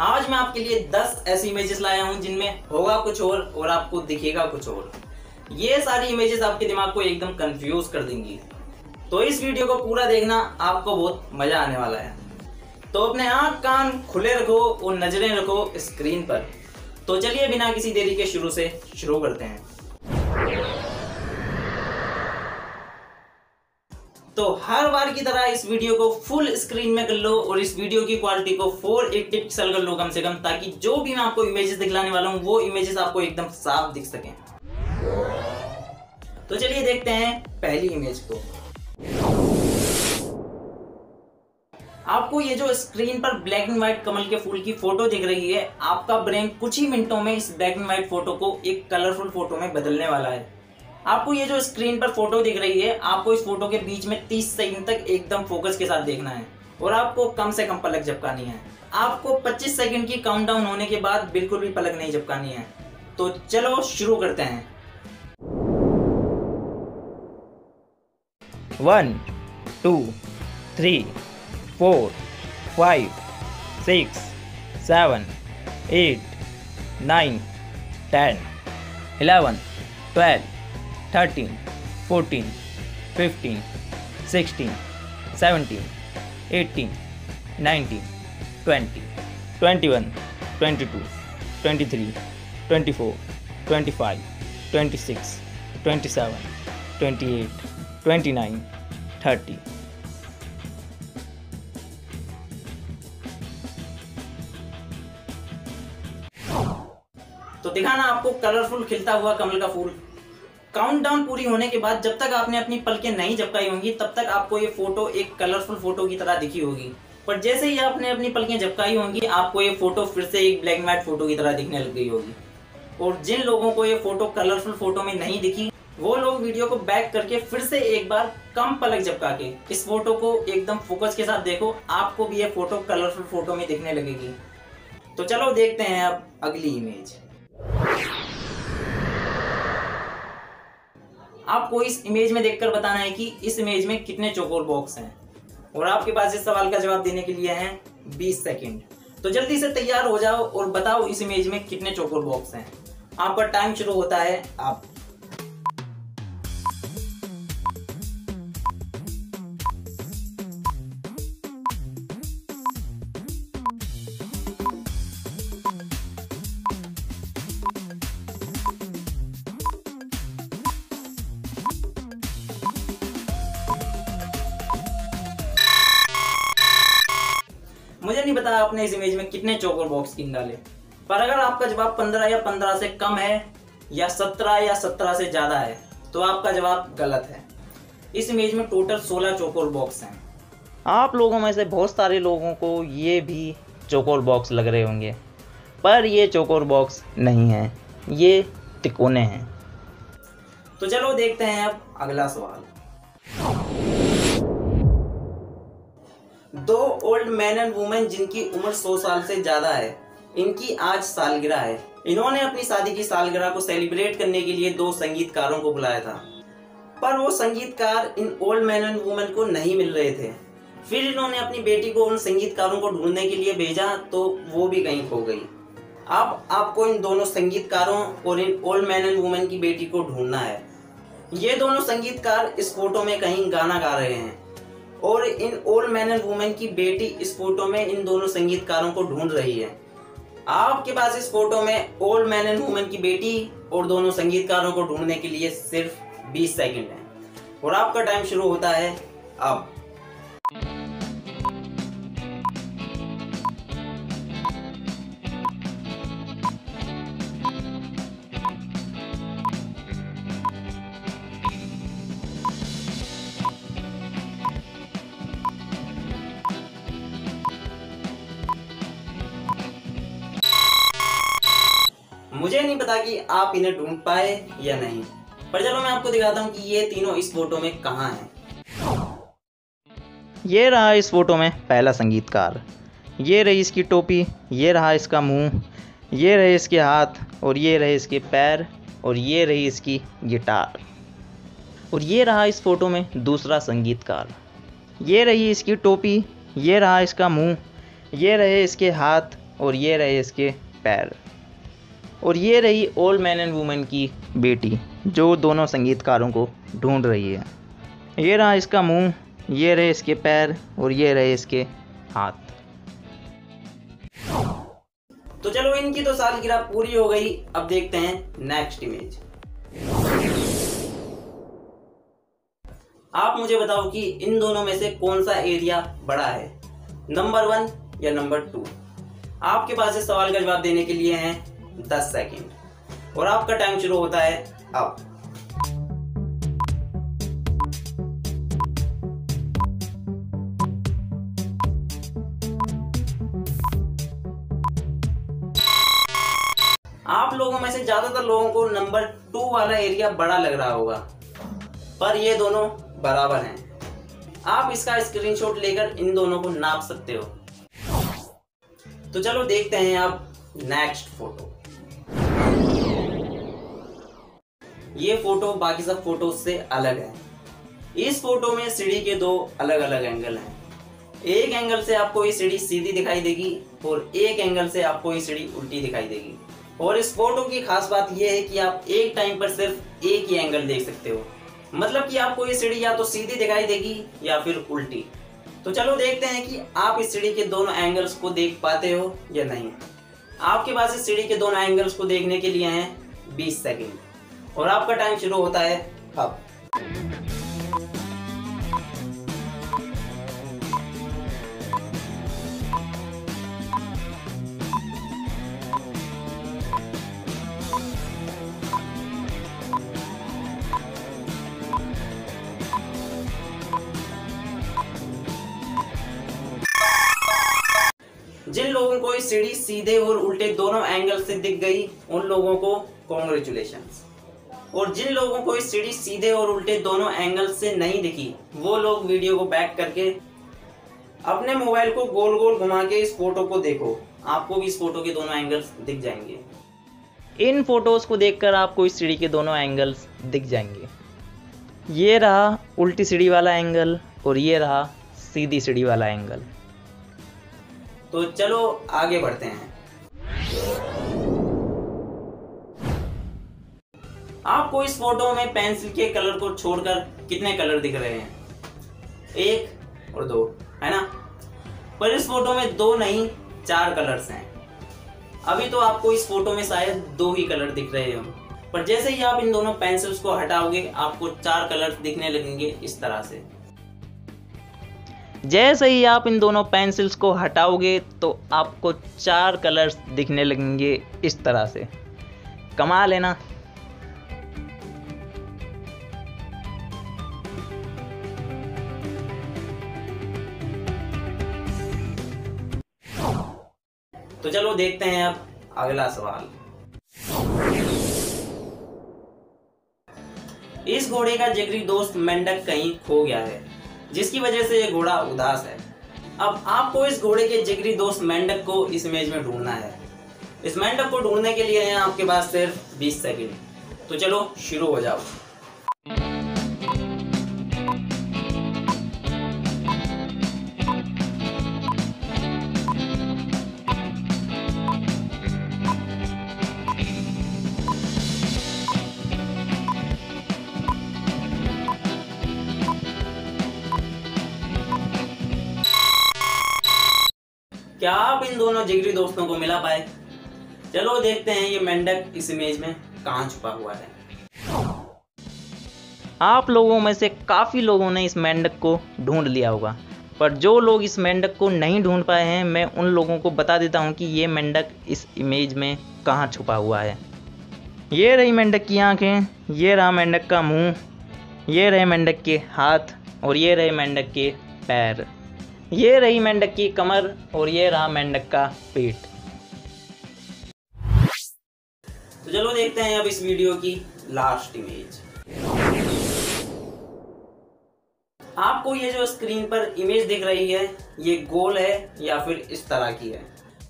आज मैं आपके लिए 10 ऐसी इमेजेस लाया हूं जिनमें होगा कुछ और आपको दिखेगा कुछ और। ये सारी इमेजेस आपके दिमाग को एकदम कंफ्यूज कर देंगी। तो इस वीडियो को पूरा देखना, आपको बहुत मजा आने वाला है। तो अपने आंख कान खुले रखो और नजरें रखो स्क्रीन पर। तो चलिए बिना किसी देरी के शुरू करते हैं। तो हर बार की तरह इस वीडियो को फुल स्क्रीन में कर लो और इस वीडियो की क्वालिटी को 480 पिक्सल कर लो कम से कम, ताकि जो भी मैं आपको इमेजेस दिखलाने वाला हूं वो इमेजेस आपको एकदम साफ दिख सकें। तो चलिए देखते हैं पहली इमेज को। आपको ये जो स्क्रीन पर ब्लैक एंड व्हाइट कमल के फूल की फोटो दिख रही है, आपका ब्रेन कुछ ही मिनटों में इस ब्लैक एंड व्हाइट फोटो को एक कलरफुल फोटो में बदलने वाला है। आपको ये जो स्क्रीन पर फोटो दिख रही है, आपको इस फोटो के बीच में 30 सेकंड तक एकदम फोकस के साथ देखना है और आपको कम से कम पलक झपकानी है। आपको 25 सेकंड की काउंटडाउन होने के बाद बिल्कुल भी पलक नहीं झपकानी है। तो चलो शुरू करते हैं। 1 2 3 4 5 6 7 8 9 10 11 12 13 14 15 16 17 18 19 20 21 22 23 24 25 26 27 28 29 30। तो दिखाना आपको कलरफुल खिलता हुआ कमल का फूल। काउंटडाउन पूरी होने के बाद जब तक आपने अपनी पलकें नहीं झपकाई होंगी तब तक आपको ये फोटो एक कलरफुल फोटो की तरह दिखी होगी। पर जैसे ही आपने अपनी पलकें झपकाई होंगी, आपको ये फोटो फिर से एक ब्लैक एंड व्हाइट फोटो की तरह दिखने लग गई होगी। और जिन लोगों को ये फोटो कलरफुल फोटो में नहीं दिखी, वो लोग वीडियो को बैक करके फिर से एक बार कम पलक झपका के इस फोटो को एकदम फोकस के साथ देखो, आपको भी ये फोटो कलरफुल फोटो में दिखने लगेगी। तो चलो देखते हैं अब अगली इमेज। आपको इस इमेज में देखकर बताना है कि इस इमेज में कितने चौकोर बॉक्स हैं और आपके पास इस सवाल का जवाब देने के लिए हैं 20 सेकंड। तो जल्दी से तैयार हो जाओ और बताओ इस इमेज में कितने चौकोर बॉक्स हैं। आपका टाइम शुरू होता है अब। मुझे नहीं पता आपने इस इमेज में कितने चौकोर बॉक्स गिन डाले, पर अगर आपका जवाब 15 या 15 से कम है या 17 या 17 से ज्यादा है तो आपका जवाब गलत है। इस इमेज में टोटल 16 चौकोर बॉक्स हैं। आप लोगों में से बहुत सारे लोगों को ये भी चौकोर बॉक्स लग रहे होंगे, पर ये चौकोर बॉक्स नहीं है, ये तिकोने हैं। तो चलो देखते हैं अब अगला सवाल। 2 ओल्ड मैन एंड वुमेन जिनकी उम्र 100 साल से ज्यादा है, इनकी आज सालगिरह है। इन्होंने अपनी शादी की सालगिरह को सेलिब्रेट करने के लिए 2 संगीतकारों को बुलाया था, पर वो संगीतकार in old man and women को नहीं मिल रहे थे। फिर इन्होंने अपनी बेटी को उन संगीतकारों को ढूंढने के लिए भेजा तो वो भी कहीं खो गई। अब आपको इन दोनों संगीतकारों और in old man and women की बेटी को ढूंढना है। ये दोनों संगीतकार इस फोटो में कहीं गाना गा रहे हैं और in old man and women की बेटी इस फोटो में इन दोनों संगीतकारों को ढूंढ रही है। आपके पास इस फोटो में ओल्ड मैन एंड वुमेन की बेटी और दोनों संगीतकारों को ढूंढने के लिए सिर्फ 20 सेकंड है और आपका टाइम शुरू होता है अब। मुझे नहीं पता कि आप इन्हें ढूंढ पाए या नहीं, पर चलो मैं आपको दिखाता हूँ कि ये तीनों इस फोटो में कहाँ हैं। ये रहा इस फोटो में पहला संगीतकार, ये रही इसकी टोपी, ये रहा इसका मुंह, ये रहे इसके हाथ और ये रहे इसके पैर और ये रही इसकी गिटार। और ये रहा इस फोटो में दूसरा संगीतकार, ये रही इसकी टोपी, ये रहा इसका मुंह, ये रहे इसके हाथ और ये रहे इसके पैर। और ये रही ओल्ड मैन एंड वुमेन की बेटी जो दोनों संगीतकारों को ढूंढ रही है। ये रहा इसका मुंह, ये रहे इसके पैर और ये रहे इसके हाथ। तो चलो इनकी तो सालगिरह पूरी हो गई। अब देखते हैं नेक्स्ट इमेज। आप मुझे बताओ कि इन दोनों में से कौन सा एरिया बड़ा है, नंबर 1 या नंबर 2। आपके पास इस सवाल का जवाब देने के लिए हैं 10 सेकंड और आपका टाइम शुरू होता है अब। आप लोगों में से ज्यादातर लोगों को नंबर 2 वाला एरिया बड़ा लग रहा होगा, पर ये दोनों बराबर हैं। आप इसका स्क्रीनशॉट लेकर इन दोनों को नाप सकते हो। तो चलो देखते हैं अब नेक्स्ट फोटो। ये फोटो बाकी सब फोटो से अलग है। इस फोटो में सीढ़ी के 2 अलग अलग एंगल हैं। एक एंगल से आपको ये सीढ़ी सीधी दिखाई देगी और एक एंगल से आपको ये सीढ़ी उल्टी दिखाई देगी। और इस फोटो की खास बात यह है कि आप एक टाइम पर सिर्फ एक ही एंगल देख सकते हो, मतलब कि आपको ये सीढ़ी या तो सीधी दिखाई देगी या फिर उल्टी। तो चलो देखते हैं कि आप इस सीढ़ी के दोनों एंगल्स को देख पाते हो या नहीं। आपके पास इस सीढ़ी के दोनों एंगल्स को देखने के लिए हैं 20 सेकंड और आपका टाइम शुरू होता है अब। जिन लोगों को इस सीढ़ी सीधे और उल्टे दोनों एंगल से दिख गई उन लोगों को कॉन्ग्रेचुलेशंस। और जिन लोगों को इस सीढ़ी सीधे और उल्टे दोनों एंगल से नहीं दिखी वो लोग वीडियो को बैक करके अपने मोबाइल को गोल गोल घुमा के इस फोटो को देखो, आपको भी इस फोटो के दोनों एंगल्स दिख जाएंगे। इन फोटोज़ को देखकर आपको इस सीढ़ी के दोनों एंगल्स दिख जाएंगे। ये रहा उल्टी सीढ़ी वाला एंगल और ये रहा सीधी सीढ़ी वाला एंगल। तो चलो आगे बढ़ते हैं। आपको इस फोटो में पेंसिल के कलर को छोड़कर कितने कलर दिख रहे हैं? 1 और 2, है ना? पर इस फोटो में 2 नहीं 4 कलर्स हैं। अभी तो आपको इस फोटो में शायद 2 ही कलर दिख रहे हो, पर जैसे ही आप इन दोनों पेंसिल्स को हटाओगे आपको 4 कलर्स दिखने लगेंगे इस तरह से। जैसे ही आप इन दोनों पेंसिल्स को हटाओगे तो आपको 4 कलर्स दिखने लगेंगे इस तरह से। कमाल है ना? तो चलो देखते हैं अब अगला सवाल। इस घोड़े का जिगरी दोस्त मेंढक कहीं खो गया है, जिसकी वजह से ये घोड़ा उदास है। अब आपको इस घोड़े के जिगरी दोस्त मेंढक को इस इमेज में ढूंढना है। इस मेंढक को ढूंढने के लिए है आपके पास सिर्फ 20 सेकंड। तो चलो शुरू हो जाओ। क्या आप इन दोनों जिगरी दोस्तों को मिला पाए? चलो देखते हैं ये मेंढक इस इमेज में कहाँ छुपा हुआ है। आप लोगों में से काफ़ी लोगों ने इस मेंढक को ढूंढ लिया होगा, पर जो लोग इस मेंढक को नहीं ढूंढ पाए हैं मैं उन लोगों को बता देता हूं कि ये मेंढक इस इमेज में कहाँ छुपा हुआ है। ये रही मेंढक की आंखें, ये रहा मेंढक का मुंह, ये रहे मेंढक के हाथ और ये रहे मेंढक के पैर, ये रही मेंढक की कमर और ये रहा मेंढक का पेट। तो चलो देखते हैं अब इस वीडियो की लास्ट इमेज। आपको ये जो स्क्रीन पर इमेज दिख रही है ये गोल है या फिर इस तरह की है?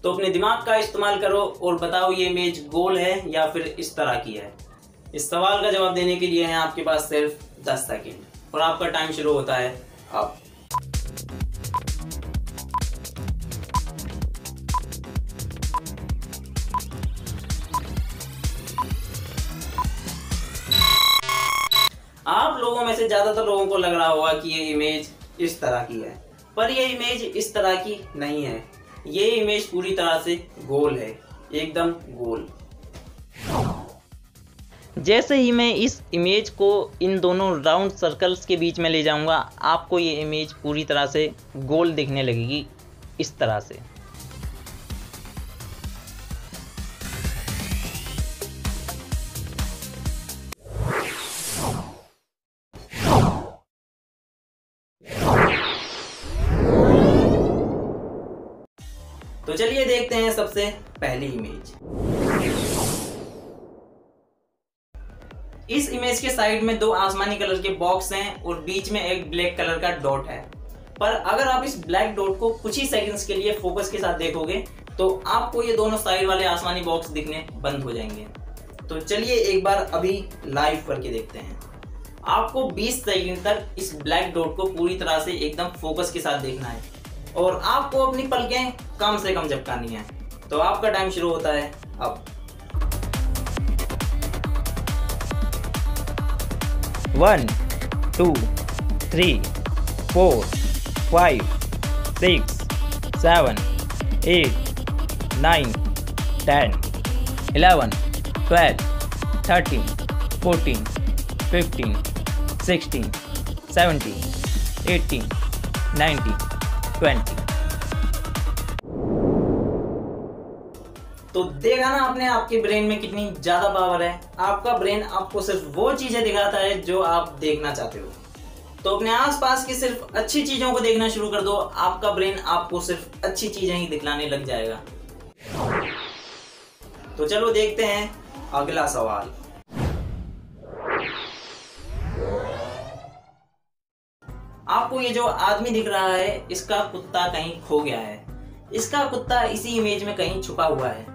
तो अपने दिमाग का इस्तेमाल करो और बताओ ये इमेज गोल है या फिर इस तरह की है। इस सवाल का जवाब देने के लिए है आपके पास सिर्फ 10 सेकंड और आपका टाइम शुरू होता है अब। लोगों में से ज़्यादातर लोगों को लग रहा होगा कि ये इमेज इस तरह की है, पर ये इमेज इस तरह की नहीं है। ये इमेज पूरी तरह से गोल है, एकदम गोल। जैसे ही मैं इस इमेज को इन दोनों राउंड सर्कल्स के बीच में ले जाऊंगा, आपको ये इमेज पूरी तरह से गोल दिखने लगेगी, इस तरह से। तो चलिए देखते हैं सबसे पहली इमेज। इस इमेज के साइड में दो आसमानी कलर के बॉक्स हैं और बीच में एक ब्लैक कलर का डॉट है। पर अगर आप इस ब्लैक डॉट को कुछ ही सेकंड्स के लिए फोकस के साथ देखोगे तो आपको ये दोनों साइड वाले आसमानी बॉक्स दिखने बंद हो जाएंगे। तो चलिए एक बार अभी लाइव करके देखते हैं। आपको 20 सेकंड तक इस ब्लैक डॉट को पूरी तरह से एकदम फोकस के साथ देखना है और आपको अपनी पलकें कम से कम झपकानी है। तो आपका टाइम शुरू होता है अब। 1 2 3 4 5 6 7 8 9 10 11 12 13 14 15 16 17 18 19 20। तो देखा ना आपने आपके ब्रेन में कितनी ज्यादा पावर है। आपका ब्रेन आपको सिर्फ वो चीजें दिखाता है जो आप देखना चाहते हो। तो अपने आसपास की सिर्फ अच्छी चीजों को देखना शुरू कर दो, आपका ब्रेन आपको सिर्फ अच्छी चीजें ही दिखलाने लग जाएगा। तो चलो देखते हैं अगला सवाल। आपको ये जो आदमी दिख रहा है, इसका कुत्ता कहीं खो गया है। इसका कुत्ता इसी इमेज में कहीं छुपा हुआ है।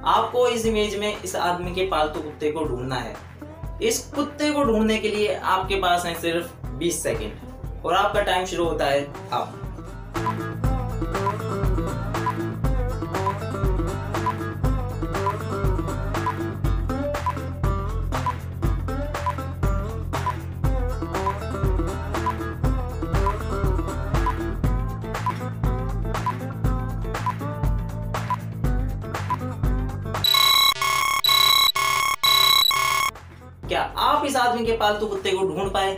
आपको इस इमेज में इस आदमी के पालतू कुत्ते को ढूंढना है। इस कुत्ते को ढूंढने के लिए आपके पास है सिर्फ 20 सेकंड और आपका टाइम शुरू होता है अब। क्या आप इस आदमी के पालतू कुत्ते को ढूंढ पाए?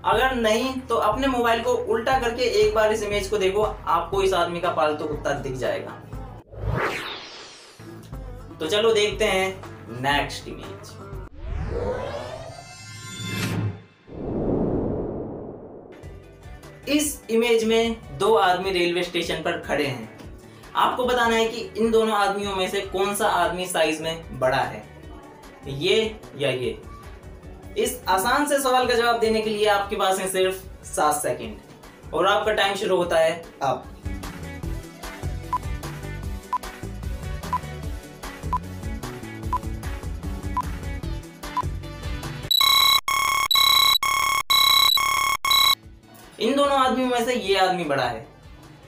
अगर नहीं तो अपने मोबाइल को उल्टा करके एक बार इस इमेज को देखो, आपको इस आदमी का पालतू कुत्ता दिख जाएगा। तो चलो देखते हैं नेक्स्ट इमेज। इस इमेज में दो आदमी रेलवे स्टेशन पर खड़े हैं। आपको बताना है कि इन दोनों आदमियों में से कौन सा आदमी साइज में बड़ा है, ये या ये। इस आसान से सवाल का जवाब देने के लिए आपके पास है सिर्फ 7 सेकंड और आपका टाइम शुरू होता है अब। इन दोनों आदमियों में से ये आदमी बड़ा है,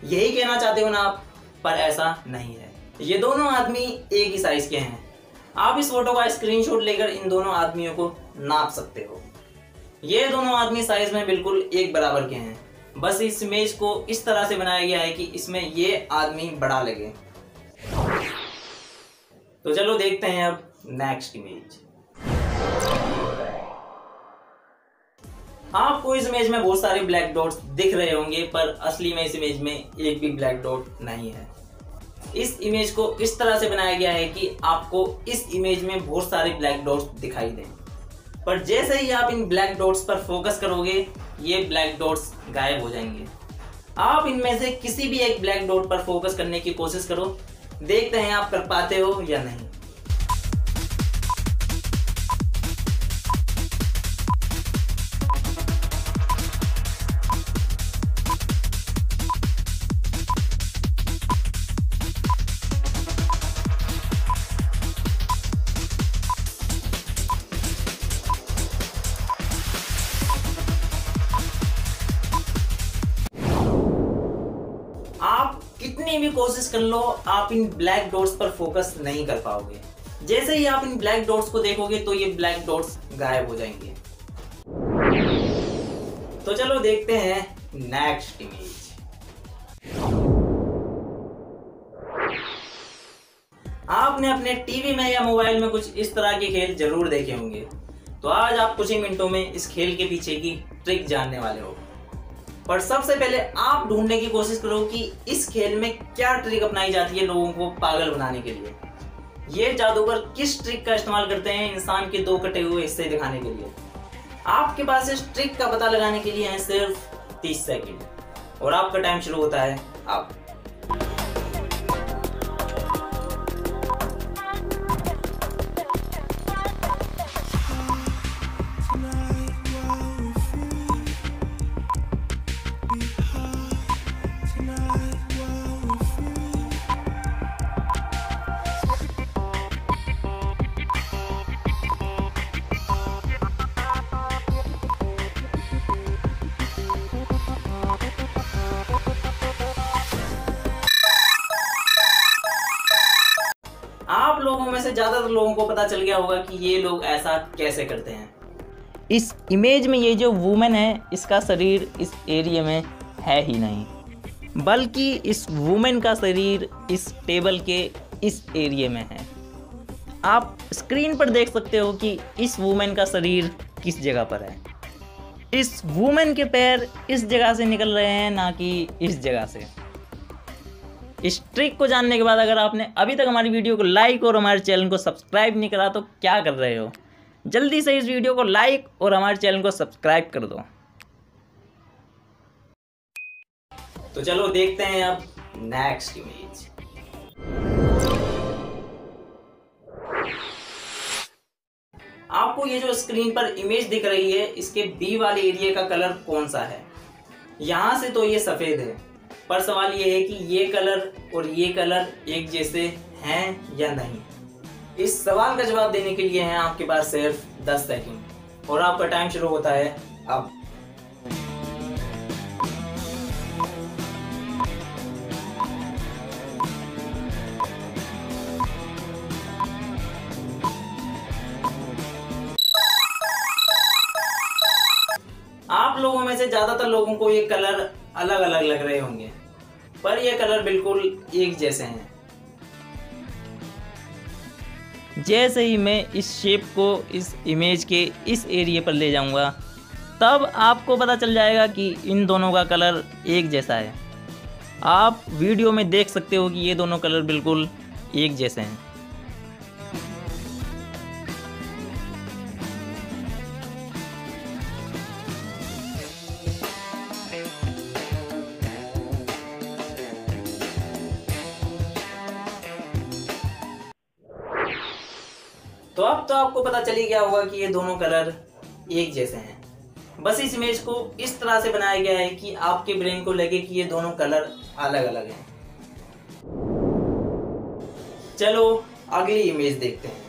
यही कहना चाहते हो ना आप, पर ऐसा नहीं है। ये दोनों आदमी एक ही साइज के हैं। आप इस फोटो का स्क्रीनशॉट लेकर इन दोनों आदमियों को नाप सकते हो। ये दोनों आदमी साइज में बिल्कुल एक बराबर के हैं, बस इस इमेज को इस तरह से बनाया गया है कि इसमें ये आदमी बड़ा लगे। तो चलो देखते हैं अब नेक्स्ट इमेज। आपको इस इमेज में बहुत सारे ब्लैक डॉट्स दिख रहे होंगे, पर असली में इस इमेज में एक भी ब्लैक डॉट नहीं है। इस इमेज को इस तरह से बनाया गया है कि आपको इस इमेज में बहुत सारे ब्लैक डॉट्स दिखाई दें, पर जैसे ही आप इन ब्लैक डॉट्स पर फोकस करोगे ये ब्लैक डॉट्स गायब हो जाएंगे। आप इनमें से किसी भी एक ब्लैक डॉट पर फोकस करने की कोशिश करो, देखते हैं आप कर पाते हो या नहीं। आप कितनी भी कोशिश कर लो, आप इन ब्लैक डॉट्स पर फोकस नहीं कर पाओगे। जैसे ही आप इन ब्लैक डॉट्स को देखोगे तो ये ब्लैक डॉट्स गायब हो जाएंगे। तो चलो देखते हैं नेक्स्ट इमेज। आपने अपने टीवी में या मोबाइल में कुछ इस तरह के खेल जरूर देखे होंगे। तो आज आप कुछ ही मिनटों में इस खेल के पीछे की ट्रिक जानने वाले हो। पर सबसे पहले आप ढूंढने की कोशिश करो कि इस खेल में क्या ट्रिक अपनाई जाती है लोगों को पागल बनाने के लिए। ये जादूगर किस ट्रिक का इस्तेमाल करते हैं इंसान के 2 कटे हुए हिस्से दिखाने के लिए। आपके पास इस ट्रिक का पता लगाने के लिए है सिर्फ 30 सेकंड और आपका टाइम शुरू होता है अब। आप लोगों में से ज्यादातर लोगों को पता चल गया होगा कि ये लोग ऐसा कैसे करते हैं। इस इमेज में ये जो वुमेन है, इसका शरीर इस एरिया में है ही नहीं, बल्कि इस वुमेन का शरीर इस टेबल के इस एरिया में है। आप स्क्रीन पर देख सकते हो कि इस वुमेन का शरीर किस जगह पर है। इस वुमेन के पैर इस जगह से निकल रहे हैं, ना कि इस जगह से। इस ट्रिक को जानने के बाद अगर आपने अभी तक हमारी वीडियो को लाइक और हमारे चैनल को सब्सक्राइब नहीं करा तो क्या कर रहे हो? जल्दी से इस वीडियो को लाइक और हमारे चैनल को सब्सक्राइब कर दो। तो चलो देखते हैं अब नेक्स्ट इमेज। आपको ये जो स्क्रीन पर इमेज दिख रही है, इसके बी वाले एरिया का कलर कौन सा है? यहां से तो ये सफेद है, पर सवाल ये है कि ये कलर और ये कलर एक जैसे हैं या नहीं। इस सवाल का जवाब देने के लिए हैं आपके पास सिर्फ 10 सेकंड और आपका टाइम शुरू होता है अब। आप लोगों में से ज्यादातर लोगों को ये कलर अलग अलग लग रहे होंगे, पर ये कलर बिल्कुल एक जैसे हैं। जैसे ही मैं इस शेप को इस इमेज के इस एरिया पर ले जाऊंगा, तब आपको पता चल जाएगा कि इन दोनों का कलर एक जैसा है। आप वीडियो में देख सकते हो कि ये दोनों कलर बिल्कुल एक जैसे हैं। तो अब तो आपको पता चल ही गया होगा कि ये दोनों कलर एक जैसे हैं। बस इस इमेज को इस तरह से बनाया गया है कि आपके ब्रेन को लगे कि ये दोनों कलर अलग अलग हैं। चलो अगली इमेज देखते हैं।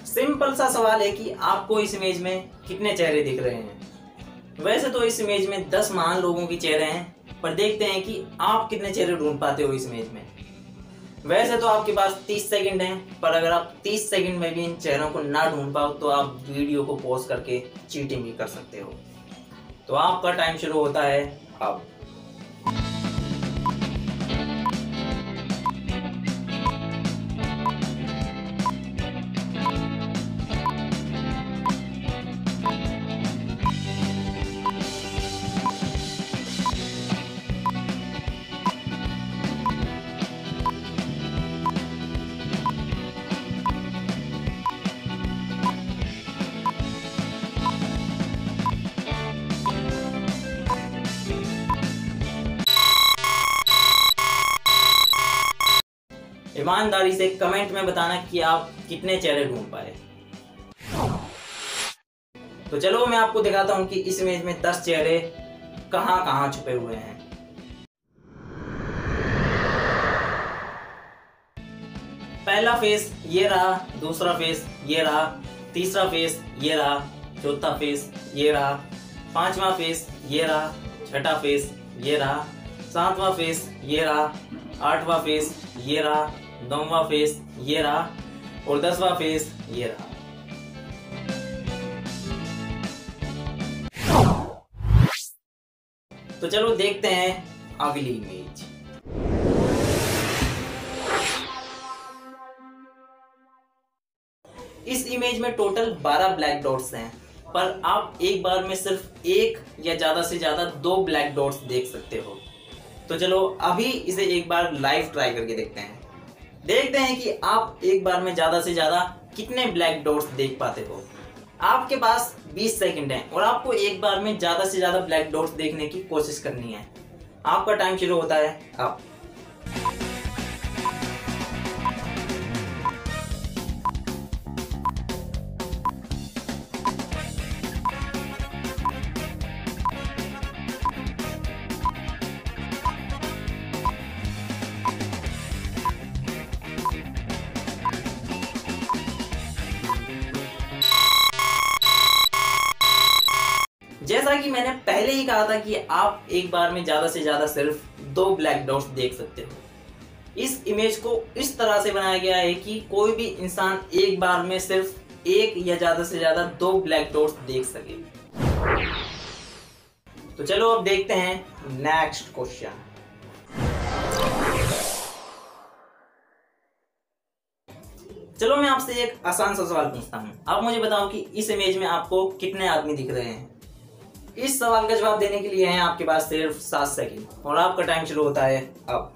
सिंपल सा सवाल है कि आपको इस इमेज में कितने चेहरे दिख रहे हैं। वैसे तो इस इमेज में 10 महान लोगों के चेहरे हैं, पर देखते हैं कि आप कितने चेहरे ढूंढ पाते हो इस इमेज में। वैसे तो आपके पास 30 सेकंड हैं, पर अगर आप 30 सेकंड में भी इन चेहरों को ना ढूंढ पाओ तो आप वीडियो को पॉज करके चीटिंग भी कर सकते हो। तो आपका टाइम शुरू होता है अब। ईमानदारी से कमेंट में बताना कि आप कितने चेहरे ढूंढ पाए। तो चलो मैं आपको दिखाता हूं कि इस इमेज में 10 चेहरे कहां कहां छुपे हुए हैं। पहला फेस ये रहा, दूसरा फेस ये रहा, तीसरा फेस ये रहा, चौथा फेस ये रहा, पांचवा फेस ये रहा, छठा फेस ये रहा, सातवां फेस ये रहा, आठवां फेस ये रहा, 9वां फेस ये रहा, और 10वां फेस ये रहा। तो चलो देखते हैं अगली इमेज। इस इमेज में टोटल 12 ब्लैक डॉट्स हैं, पर आप एक बार में सिर्फ एक या ज्यादा से ज्यादा 2 ब्लैक डॉट्स देख सकते हो। तो चलो अभी इसे एक बार लाइव ट्राई करके देखते हैं कि आप एक बार में ज्यादा से ज्यादा कितने ब्लैक डॉट्स देख पाते हो। आपके पास 20 सेकंड है और आपको एक बार में ज्यादा से ज्यादा ब्लैक डॉट्स देखने की कोशिश करनी है। आपका टाइम शुरू होता है अब। जैसा कि मैंने पहले ही कहा था कि आप एक बार में ज्यादा से ज्यादा सिर्फ 2 ब्लैक डॉट्स देख सकते हो। इस इमेज को इस तरह से बनाया गया है कि कोई भी इंसान एक बार में सिर्फ एक या ज्यादा से ज्यादा 2 ब्लैक डॉट्स देख सके। तो चलो अब देखते हैं नेक्स्ट क्वेश्चन। चलो मैं आपसे एक आसान सा सवाल पूछता हूँ। आप मुझे बताओ कि इस इमेज में आपको कितने आदमी दिख रहे हैं। इस सवाल का जवाब देने के लिए हैं आपके पास सिर्फ 7 सेकंड और आपका टाइम शुरू होता है अब।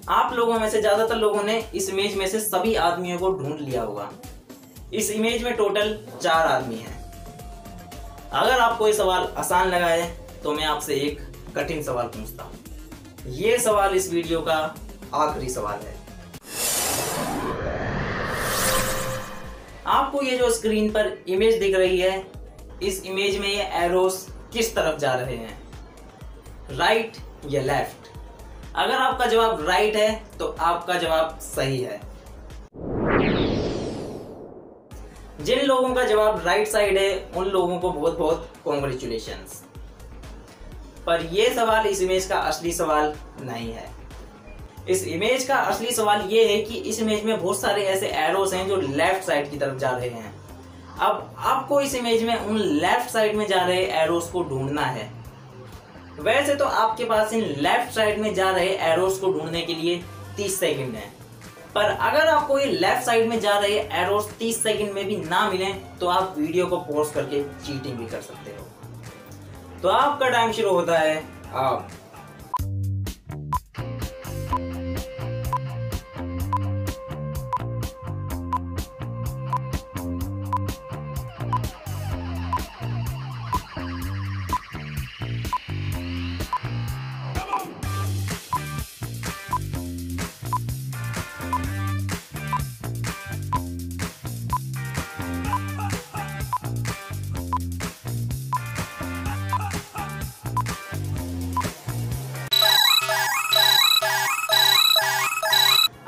आप लोगों में से ज्यादातर लोगों ने इस इमेज में से सभी आदमियों को ढूंढ लिया होगा। इस इमेज में टोटल 4 आदमी हैं। अगर आपको ये सवाल आसान लगा है तो मैं आपसे एक कठिन सवाल पूछता हूँ। ये सवाल इस वीडियो का आखिरी सवाल है। आपको ये जो स्क्रीन पर इमेज दिख रही है, इस इमेज में ये एरोस किस तरफ जा रहे हैं, राइट या लेफ्ट? अगर आपका जवाब राइट है तो आपका जवाब सही है। जिन लोगों का जवाब राइट साइड है उन लोगों को बहुत बहुत कॉन्ग्रेचुलेशंस। पर यह सवाल इस इमेज का असली सवाल नहीं है। इस इमेज का असली सवाल यह है कि इस इमेज में बहुत सारे ऐसे एरोस हैं जो लेफ्ट साइड की तरफ जा रहे हैं। अब आपको इस इमेज में उन लेफ्ट साइड में जा रहे एरोस को ढूंढना है। वैसे तो आपके पास इन लेफ्ट साइड में जा रहे एरोस को ढूंढने के लिए 30 सेकंड है, पर अगर आपको ये लेफ्ट साइड में जा रहे एरोस 30 सेकंड में भी ना मिले तो आप वीडियो को पॉज करके चीटिंग भी कर सकते हो। तो आपका टाइम शुरू होता है अब।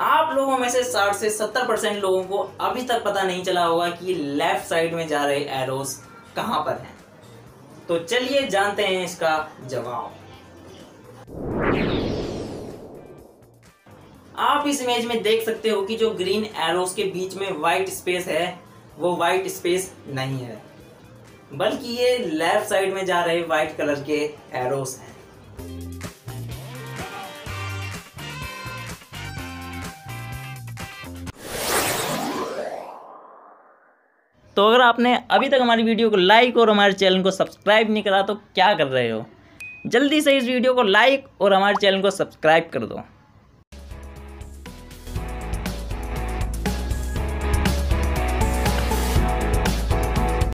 आप लोगों में से 60 से 70% लोगों को अभी तक पता नहीं चला होगा कि लेफ्ट साइड में जा रहे एरोस कहां पर हैं। तो चलिए जानते हैं इसका जवाब। आप इस इमेज में देख सकते हो कि जो ग्रीन एरोस के बीच में व्हाइट स्पेस है वो व्हाइट स्पेस नहीं है, बल्कि ये लेफ्ट साइड में जा रहे व्हाइट कलर के एरोस हैं। तो अगर आपने अभी तक हमारी वीडियो को लाइक और हमारे चैनल को सब्सक्राइब नहीं करा तो क्या कर रहे हो? जल्दी से इस वीडियो को लाइक और हमारे चैनल को सब्सक्राइब कर दो।